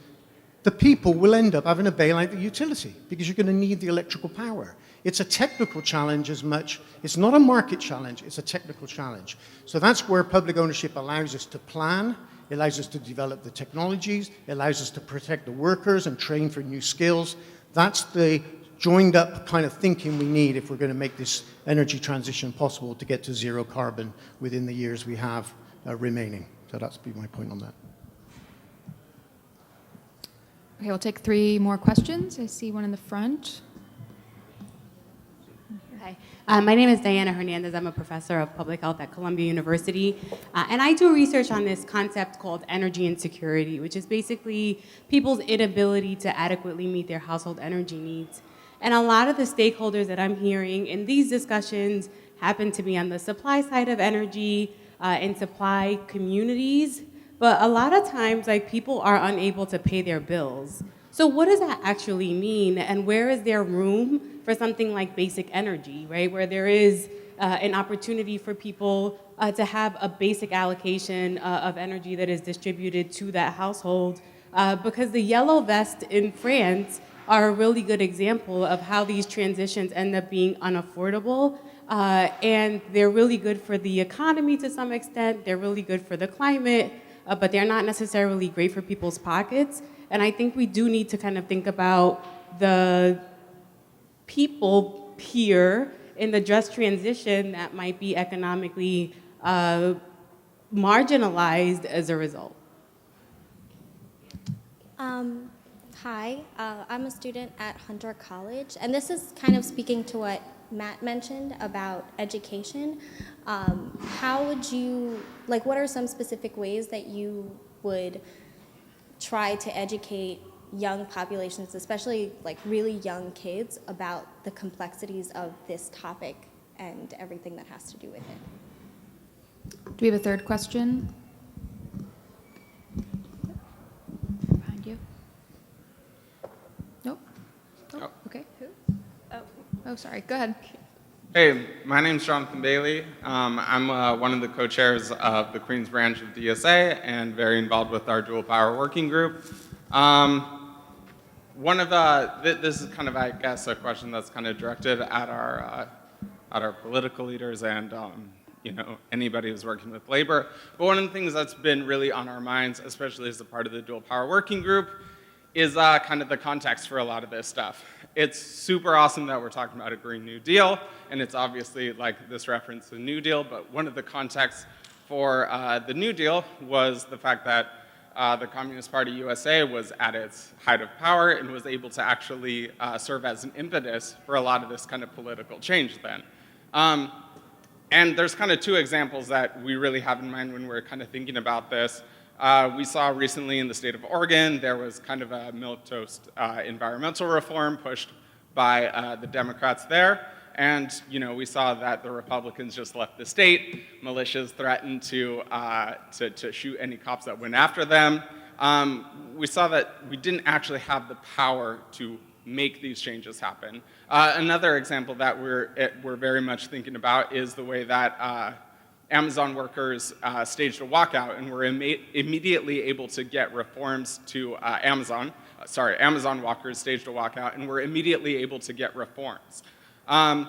the people will end up having to bail out the utility because you're going to need the electrical power. It's a technical challenge as much. It's not a market challenge, it's a technical challenge. So that's where public ownership allows us to plan, it allows us to develop the technologies, it allows us to protect the workers and train for new skills. That's the joined up kind of thinking we need if we're going to make this energy transition possible to get to zero carbon within the years we have remaining. So that's be my point on that. Okay, we'll take 3 more questions. I see one in the front. Hi, my name is Diana Hernandez. I'm a professor of public health at Columbia University. And I do research on this concept called energy insecurity, which is basically people's inability to adequately meet their household energy needs. And a lot of the stakeholders that I'm hearing in these discussions happen to be on the supply side of energy, in supply communities. But a lot of times, like, people are unable to pay their bills. So what does that actually mean? And where is there room for something like basic energy, right? Where there is an opportunity for people to have a basic allocation of energy that is distributed to that household. Because the yellow vest in France are a really good example of how these transitions end up being unaffordable. And they're really good for the economy to some extent. They're really good for the climate, but they're not necessarily great for people's pockets. And I think we do need to kind of think about the people here in the just transition that might be economically marginalized as a result. Hi, I'm a student at Hunter College, and this is kind of speaking to what Matt mentioned about education. How would you, like, what are some specific ways that you would try to educate young populations, especially like really young kids, about the complexities of this topic and everything that has to do with it? Do we have a third question? Behind you. Nope. Oh, okay. Who? Oh, sorry. Go ahead. Hey, my name's Jonathan Bailey. I'm one of the co-chairs of the Queens branch of DSA and very involved with our dual power working group. This is kind of, I guess, a question that's kind of directed at our political leaders and anybody who's working with labor. But one of the things that's been really on our minds, especially as a part of the dual power working group, is kind of the context for a lot of this stuff. It's super awesome that we're talking about a Green New Deal, and it's obviously like this reference to New Deal, but one of the contexts for the New Deal was the fact that the Communist Party USA was at its height of power and was able to actually serve as an impetus for a lot of this kind of political change then. And there's kind of 2 examples that we really have in mind when we're kind of thinking about this. We saw recently in the state of Oregon, there was kind of a milquetoast environmental reform pushed by the Democrats there. And we saw that the Republicans just left the state. Militias threatened to shoot any cops that went after them. We saw that we didn't actually have the power to make these changes happen. Another example that we're very much thinking about is the way that Amazon workers staged a walkout and were immediately able to get reforms to Amazon walkers staged a walkout and were immediately able to get reforms. And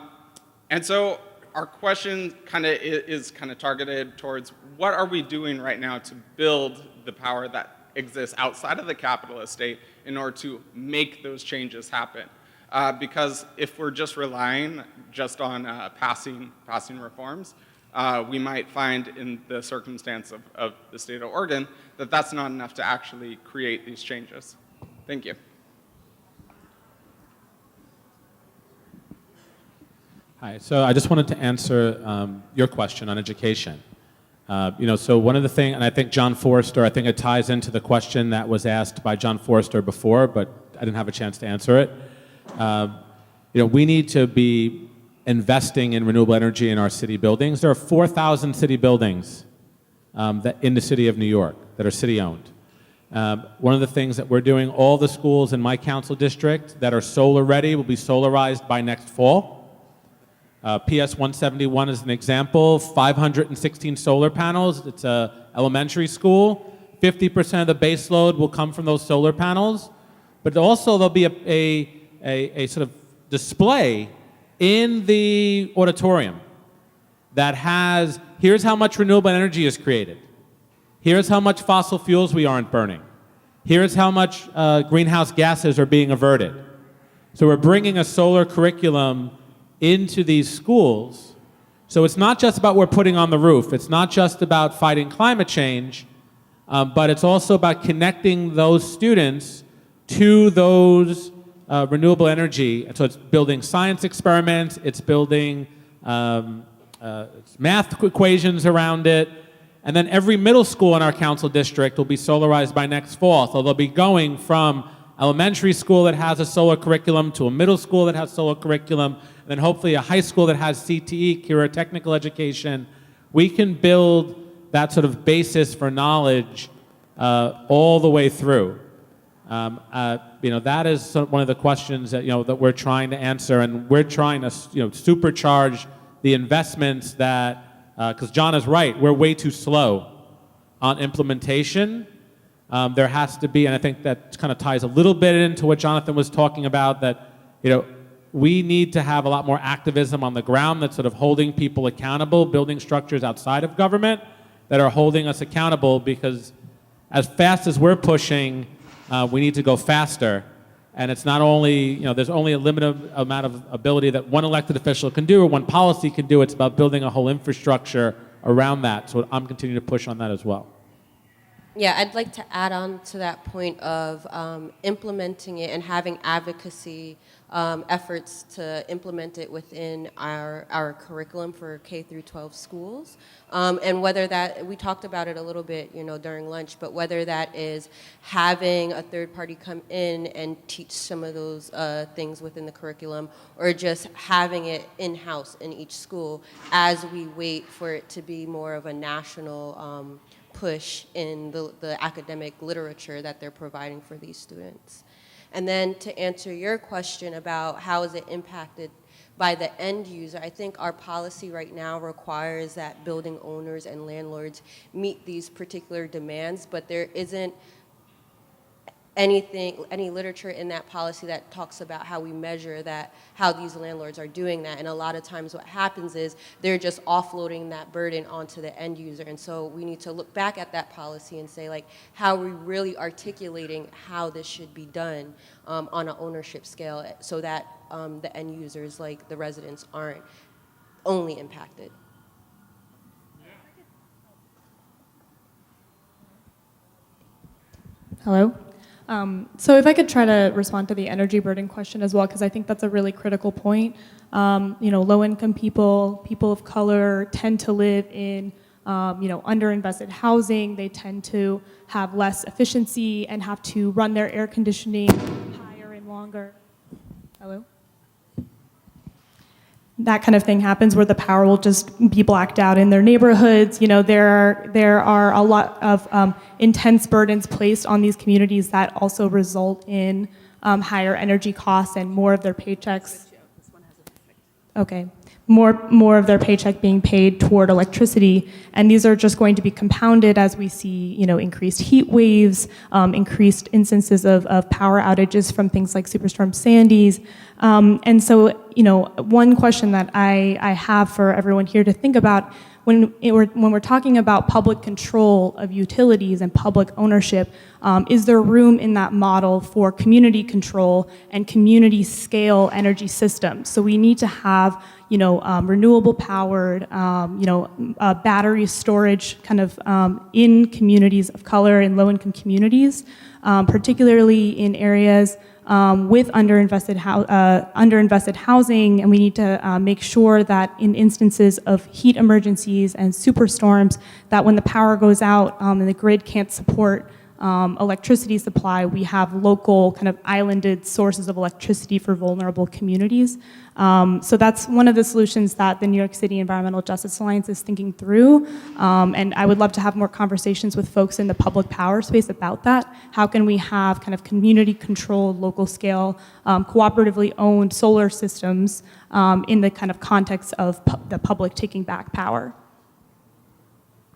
so our question is targeted towards what are we doing right now to build the power that exists outside of the capitalist state in order to make those changes happen. Because if we're just relying just on passing reforms, we might find in the circumstance of the state of Oregon that that's not enough to actually create these changes. Thank you. Hi, so I just wanted to answer your question on education. So one of the things, and I think John Forrester, I think it ties into the question that was asked by John Forrester before, but I didn't have a chance to answer it. We need to be investing in renewable energy in our city buildings. There are 4,000 city buildings that in the city of New York that are city-owned. One of the things that we're doing, all the schools in my council district that are solar ready will be solarized by next fall. PS 171 is an example, 516 solar panels. It's an elementary school. 50% of the base load will come from those solar panels, but also there'll be a sort of display in the auditorium that has, here's how much renewable energy is created. Here's how much fossil fuels we aren't burning. Here's how much greenhouse gases are being averted. So we're bringing a solar curriculum into these schools. So it's not just about what we're putting on the roof. It's not just about fighting climate change, but it's also about connecting those students to those renewable energy. So it's building science experiments, it's building math equations around it, and then every middle school in our council district will be solarized by next fall. So they'll be going from elementary school that has a solar curriculum to a middle school that has solar curriculum, and then hopefully a high school that has CTE, career technical education. We can build that sort of basis for knowledge all the way through. That is one of the questions that, that we're trying to answer, and we're trying to, supercharge the investments that, because John is right, we're way too slow on implementation. There has to be, and I think that kind of ties a little bit into what Jonathan was talking about, that, we need to have a lot more activism on the ground that's sort of holding people accountable, building structures outside of government that are holding us accountable, because as fast as we're pushing, we need to go faster. And it's not only, there's only a limited amount of ability that one elected official can do or one policy can do. It's about building a whole infrastructure around that. So I'm continuing to push on that as well. Yeah, I'd like to add on to that point of implementing it and having advocacy efforts to implement it within our curriculum for K through 12 schools. And whether that, we talked about it a little bit, during lunch, but whether that is having a third party come in and teach some of those things within the curriculum, or just having it in-house in each school as we wait for it to be more of a national push in the academic literature that they're providing for these students. And then to answer your question about how is it impacted by the end user, I think our policy right now requires that building owners and landlords meet these particular demands, but there isn't any literature in that policy that talks about how we measure that, how these landlords are doing that. And a lot of times what happens is they're just offloading that burden onto the end user. And so we need to look back at that policy and say, like, how are we really articulating how this should be done on an ownership scale, so that the end users, like the residents, aren't only impacted. Hello? So if I could try to respond to the energy burden question as well, because I think that's a really critical point. Low-income people, people of color tend to live in, underinvested housing. They tend to have less efficiency and have to run their air conditioning higher and longer. Hello? That kind of thing happens where the power will just be blacked out in their neighborhoods. There are a lot of intense burdens placed on these communities that also result in higher energy costs and more of their paychecks. Okay, more of their paycheck being paid toward electricity, and these are just going to be compounded as we see, increased heat waves, increased instances of power outages from things like Superstorm Sandy's, and so, one question that I have for everyone here to think about when we're talking about public control of utilities and public ownership, is there room in that model for community control and community scale energy systems? So we need to have, renewable powered, battery storage kind of in communities of color and low income communities, particularly in areas with underinvested housing, and we need to make sure that in instances of heat emergencies and superstorms, that when the power goes out and the grid can't support electricity supply, we have local kind of islanded sources of electricity for vulnerable communities. So that's one of the solutions that the New York City Environmental Justice Alliance is thinking through. And I would love to have more conversations with folks in the public power space about that. How can we have kind of community-controlled, local-scale, cooperatively owned solar systems in the kind of context of the public taking back power?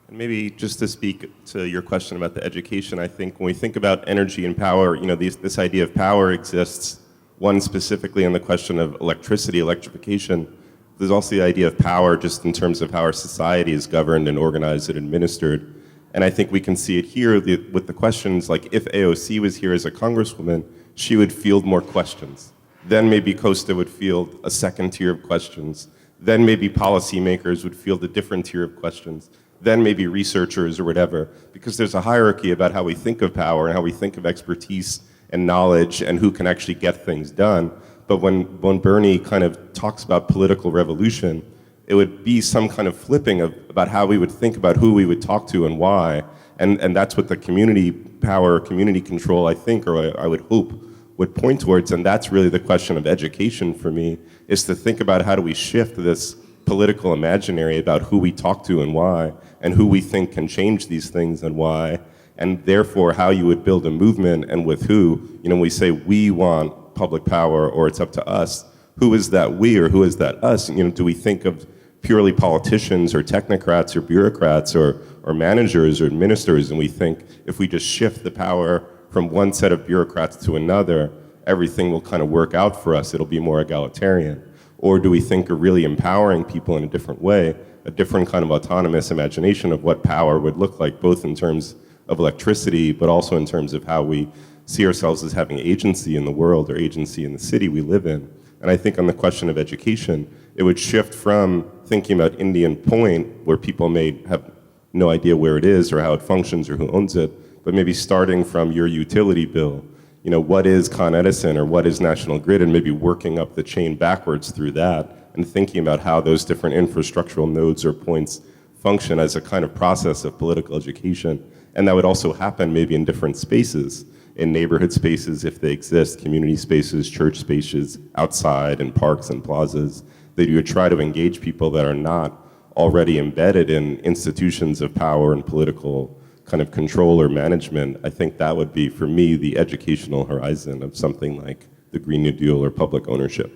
And maybe just to speak to your question about the education, I think when we think about energy and power, this idea of power exists, one specifically on the question of electricity, electrification. There's also the idea of power just in terms of how our society is governed and organized and administered. And I think we can see it here with the questions, like if AOC was here as a congresswoman, she would field more questions. Then maybe Costa would field a second tier of questions. Then maybe policymakers would field a different tier of questions. Then maybe researchers or whatever, because there's a hierarchy about how we think of power and how we think of expertise and knowledge and who can actually get things done. But when Bernie kind of talks about political revolution, it would be some kind of flipping about how we would think about who we would talk to and why. And that's what the community power, community control, I think, or I would hope, would point towards. And that's really the question of education for me, is to think about how do we shift this political imaginary about who we talk to and why, and who we think can change these things and why, and therefore how you would build a movement and with who. We say we want public power or it's up to us. Who is that we or who is that us? Do we think of purely politicians or technocrats or bureaucrats or managers or ministers, and we think if we just shift the power from one set of bureaucrats to another, everything will kind of work out for us, it'll be more egalitarian? Or do we think of really empowering people in a different way, a different kind of autonomous imagination of what power would look like, both in terms of electricity, but also in terms of how we see ourselves as having agency in the world or agency in the city we live in? And I think on the question of education, it would shift from thinking about Indian Point, where people may have no idea where it is or how it functions or who owns it, but maybe starting from your utility bill. What is Con Edison or what is National Grid, and maybe working up the chain backwards through that and thinking about how those different infrastructural nodes or points function as a kind of process of political education. And that would also happen maybe in different spaces, in neighborhood spaces if they exist, community spaces, church spaces, outside, in parks and plazas, that you would try to engage people that are not already embedded in institutions of power and political kind of control or management. I think that would be, for me, the educational horizon of something like the Green New Deal or public ownership.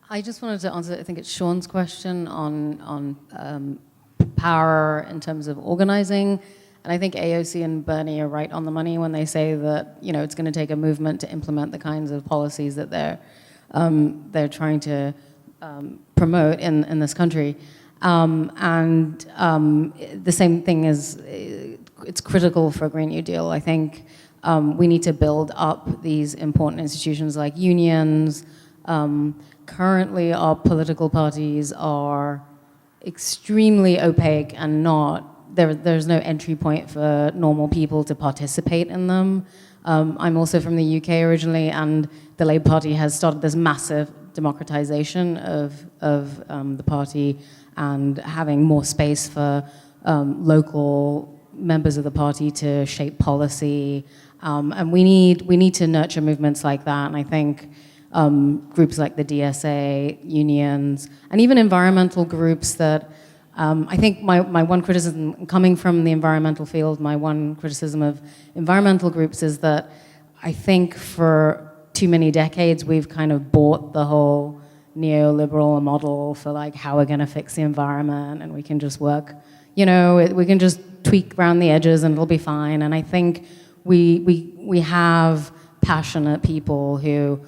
I just wanted to answer, I think it's Sean's question on power in terms of organizing. And I think AOC and Bernie are right on the money when they say that it's going to take a movement to implement the kinds of policies that they're trying to promote in this country. The same thing is, it's critical for a Green New Deal. I think we need to build up these important institutions like unions. Currently, our political parties are extremely opaque and there's no entry point for normal people to participate in them. I'm also from the UK originally, and the Labour Party has started this massive democratization of the party and having more space for local members of the party to shape policy. And we need to nurture movements like that. And I think groups like the DSA, unions, and even environmental groups that I think my one criticism, coming from the environmental field, my one criticism of environmental groups is that I think for too many decades we've kind of bought the whole neoliberal model for like how we're going to fix the environment, and we can just work, we can just tweak around the edges and it'll be fine. And I think we have passionate people who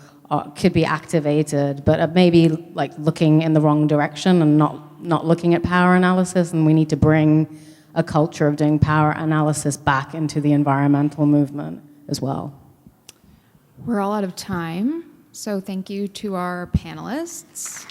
could be activated, but are maybe like looking in the wrong direction and not looking at power analysis, and we need to bring a culture of doing power analysis back into the environmental movement as well. We're all out of time, so thank you to our panelists.